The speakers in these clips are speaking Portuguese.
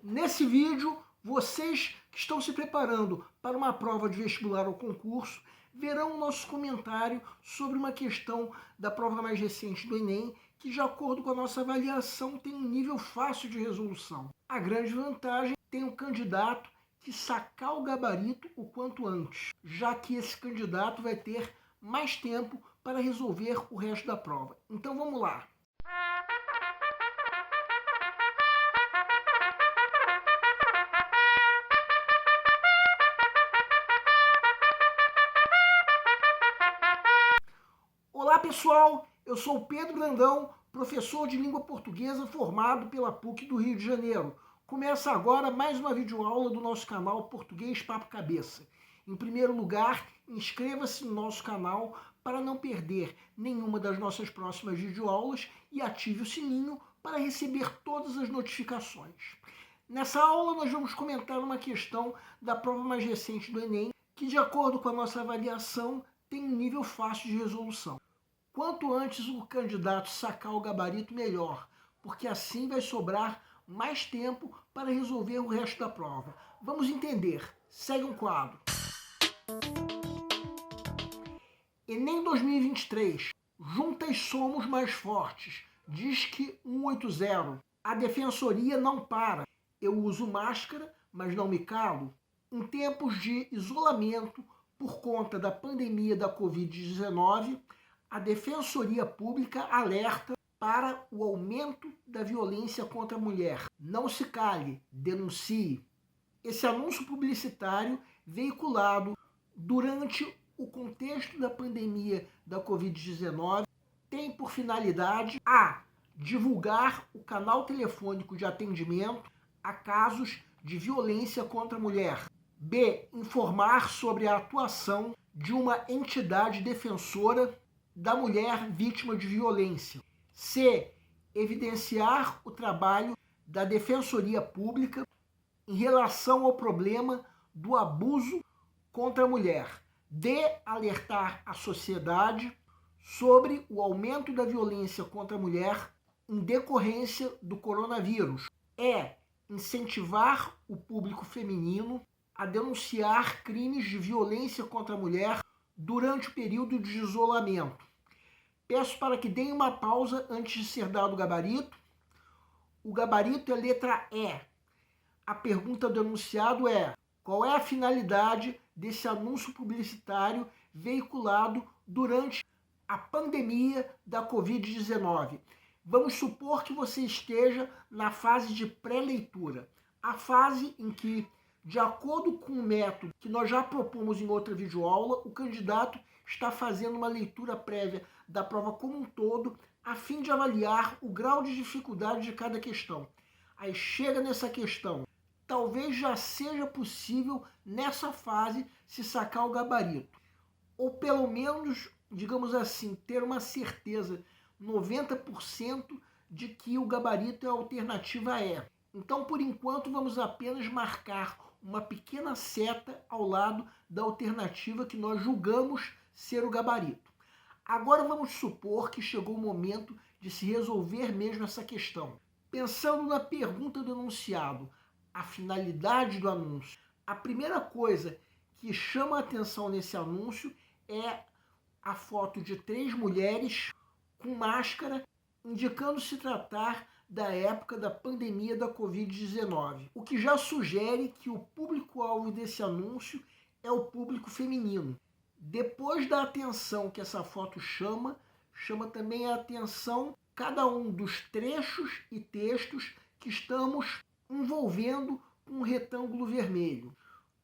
Nesse vídeo, vocês que estão se preparando para uma prova de vestibular ou concurso verão o nosso comentário sobre uma questão da prova mais recente do Enem, que de acordo com a nossa avaliação tem um nível fácil de resolução. A grande vantagem tem o candidato que sacar o gabarito o quanto antes, já que esse candidato vai ter mais tempo para resolver o resto da prova. Então vamos lá. Olá pessoal, eu sou o Pedro Brandão, professor de língua portuguesa formado pela PUC do Rio de Janeiro. Começa agora mais uma videoaula do nosso canal Português Papo Cabeça. Em primeiro lugar, inscreva-se no nosso canal para não perder nenhuma das nossas próximas videoaulas e ative o sininho para receber todas as notificações. Nessa aula nós vamos comentar uma questão da prova mais recente do Enem, que de acordo com a nossa avaliação tem um nível fácil de resolução. Quanto antes o candidato sacar o gabarito, melhor, porque assim vai sobrar mais tempo para resolver o resto da prova. Vamos entender. Segue um quadro. Enem 2023. Juntas somos mais fortes. Disque 180. A defensoria não para. Eu uso máscara, mas não me calo. Em tempos de isolamento por conta da pandemia da Covid-19, a Defensoria Pública alerta para o aumento da violência contra a mulher. Não se cale, denuncie. Esse anúncio publicitário veiculado durante o contexto da pandemia da Covid-19 tem por finalidade a divulgar o canal telefônico de atendimento a casos de violência contra a mulher. B. Informar sobre a atuação de uma entidade defensora da mulher vítima de violência. C. Evidenciar o trabalho da Defensoria Pública em relação ao problema do abuso contra a mulher. D. Alertar a sociedade sobre o aumento da violência contra a mulher em decorrência do coronavírus. E. Incentivar o público feminino a denunciar crimes de violência contra a mulher durante o período de isolamento. Peço para que deem uma pausa antes de ser dado o gabarito. O gabarito é letra E. A pergunta do enunciado é: qual é a finalidade desse anúncio publicitário veiculado durante a pandemia da Covid-19? Vamos supor que você esteja na fase de pré-leitura, a fase em que, de acordo com o método que nós já propomos em outra videoaula, o candidato está fazendo uma leitura prévia da prova como um todo, a fim de avaliar o grau de dificuldade de cada questão. Aí chega nessa questão, talvez já seja possível, nessa fase, se sacar o gabarito. Ou pelo menos, digamos assim, ter uma certeza 90% de que o gabarito é a alternativa E. Então, por enquanto, vamos apenas marcar uma pequena seta ao lado da alternativa que nós julgamos ser o gabarito. Agora vamos supor que chegou o momento de se resolver mesmo essa questão. Pensando na pergunta do enunciado, a finalidade do anúncio, a primeira coisa que chama a atenção nesse anúncio é a foto de 3 mulheres com máscara, indicando se tratar da época da pandemia da Covid-19, o que já sugere que o público-alvo desse anúncio é o público feminino. Depois da atenção que essa foto chama também a atenção cada um dos trechos e textos que estamos envolvendo com um retângulo vermelho.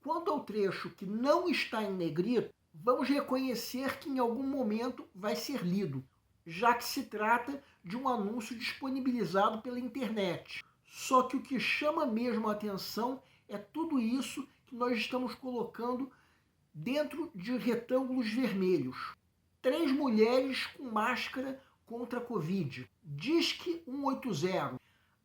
Quanto ao trecho que não está em negrito, vamos reconhecer que em algum momento vai ser lido, já que se trata de um anúncio disponibilizado pela internet. Só que o que chama mesmo a atenção é tudo isso que nós estamos colocando dentro de retângulos vermelhos. 3 mulheres com máscara contra a Covid. Disque 180.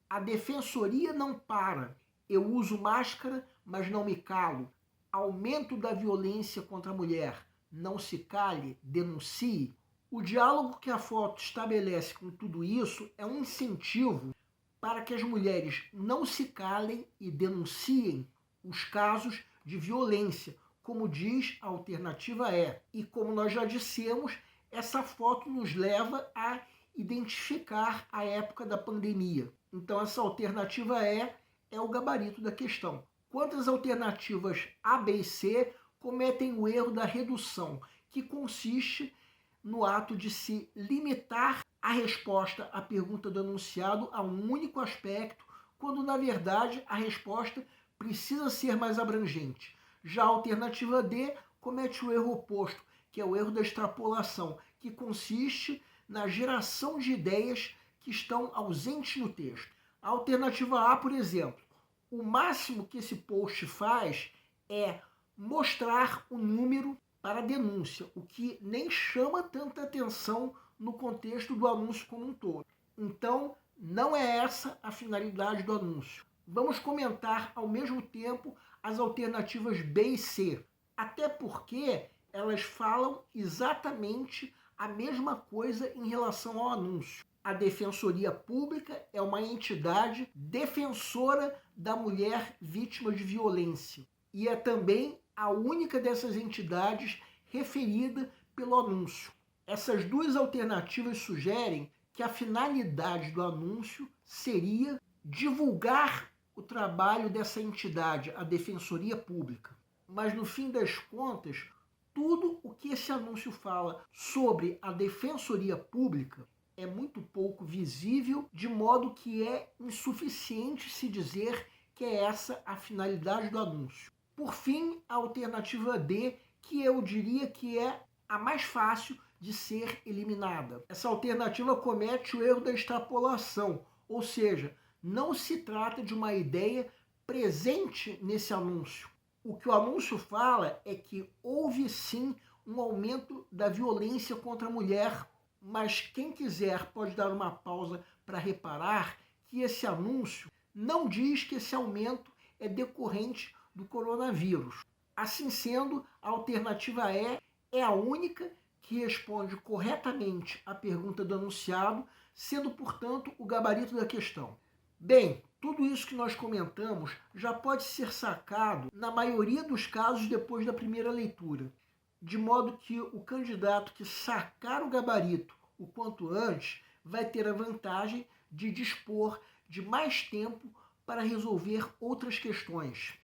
A defensoria não para. Eu uso máscara, mas não me calo. Aumento da violência contra a mulher. Não se cale, denuncie. O diálogo que a foto estabelece com tudo isso é um incentivo para que as mulheres não se calem e denunciem os casos de violência, como diz a alternativa E. E como nós já dissemos, essa foto nos leva a identificar a época da pandemia. Então essa alternativa E é o gabarito da questão. Quanto às alternativas A, B e C, cometem o erro da redução, que consiste no ato de se limitar a resposta à pergunta do enunciado a um único aspecto, quando na verdade a resposta precisa ser mais abrangente. Já a alternativa D comete o erro oposto, que é o erro da extrapolação, que consiste na geração de ideias que estão ausentes no texto. A alternativa A, por exemplo, o máximo que esse post faz é mostrar o número para a denúncia, o que nem chama tanta atenção no contexto do anúncio como um todo. Então, não é essa a finalidade do anúncio. Vamos comentar ao mesmo tempo as alternativas B e C, até porque elas falam exatamente a mesma coisa em relação ao anúncio. A Defensoria Pública é uma entidade defensora da mulher vítima de violência e é também a única dessas entidades referida pelo anúncio. Essas duas alternativas sugerem que a finalidade do anúncio seria divulgar o trabalho dessa entidade, a Defensoria Pública. Mas no fim das contas, tudo o que esse anúncio fala sobre a Defensoria Pública é muito pouco visível, de modo que é insuficiente se dizer que é essa a finalidade do anúncio. Por fim, a alternativa D, que eu diria que é a mais fácil de ser eliminada. Essa alternativa comete o erro da extrapolação, ou seja, não se trata de uma ideia presente nesse anúncio. O que o anúncio fala é que houve sim um aumento da violência contra a mulher, mas quem quiser pode dar uma pausa para reparar que esse anúncio não diz que esse aumento é decorrente do coronavírus. Assim sendo, a alternativa E é a única que responde corretamente à pergunta do enunciado, sendo, portanto, o gabarito da questão. Bem, tudo isso que nós comentamos já pode ser sacado, na maioria dos casos, depois da primeira leitura, de modo que o candidato que sacar o gabarito o quanto antes vai ter a vantagem de dispor de mais tempo para resolver outras questões.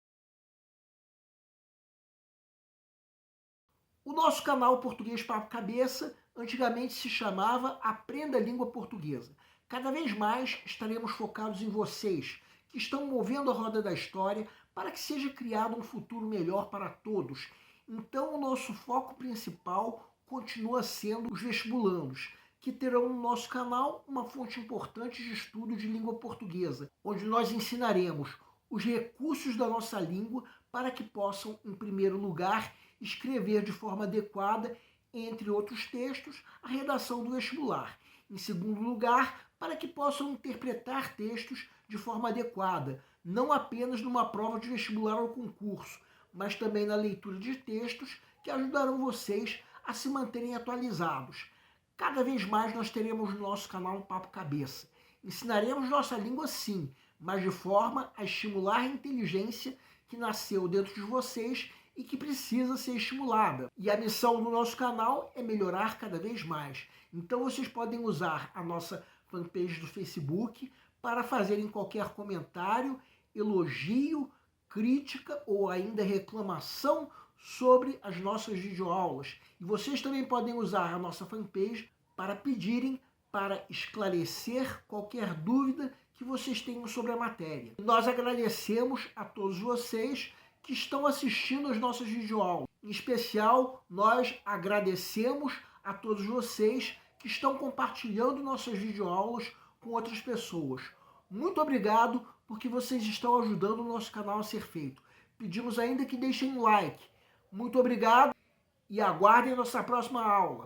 O nosso canal Português Papo Cabeça antigamente se chamava Aprenda a Língua Portuguesa. Cada vez mais estaremos focados em vocês, que estão movendo a roda da história para que seja criado um futuro melhor para todos. Então, o nosso foco principal continua sendo os vestibulandos, que terão no nosso canal uma fonte importante de estudo de língua portuguesa, onde nós ensinaremos os recursos da nossa língua para que possam, em primeiro lugar, escrever de forma adequada, entre outros textos, a redação do vestibular. Em segundo lugar, para que possam interpretar textos de forma adequada, não apenas numa prova de vestibular ou concurso, mas também na leitura de textos que ajudarão vocês a se manterem atualizados. Cada vez mais nós teremos no nosso canal um Papo Cabeça. Ensinaremos nossa língua sim, mas de forma a estimular a inteligência que nasceu dentro de vocês e que precisa ser estimulada. E a missão do nosso canal é melhorar cada vez mais. Então vocês podem usar a nossa fanpage do Facebook para fazerem qualquer comentário, elogio, crítica ou ainda reclamação sobre as nossas videoaulas. E vocês também podem usar a nossa fanpage para pedirem para esclarecer qualquer dúvida que vocês tenham sobre a matéria. Nós agradecemos a todos vocês que estão assistindo as nossas videoaulas. Em especial, nós agradecemos a todos vocês que estão compartilhando nossas videoaulas com outras pessoas. Muito obrigado porque vocês estão ajudando o nosso canal a ser feito. Pedimos ainda que deixem um like. Muito obrigado e aguardem nossa próxima aula.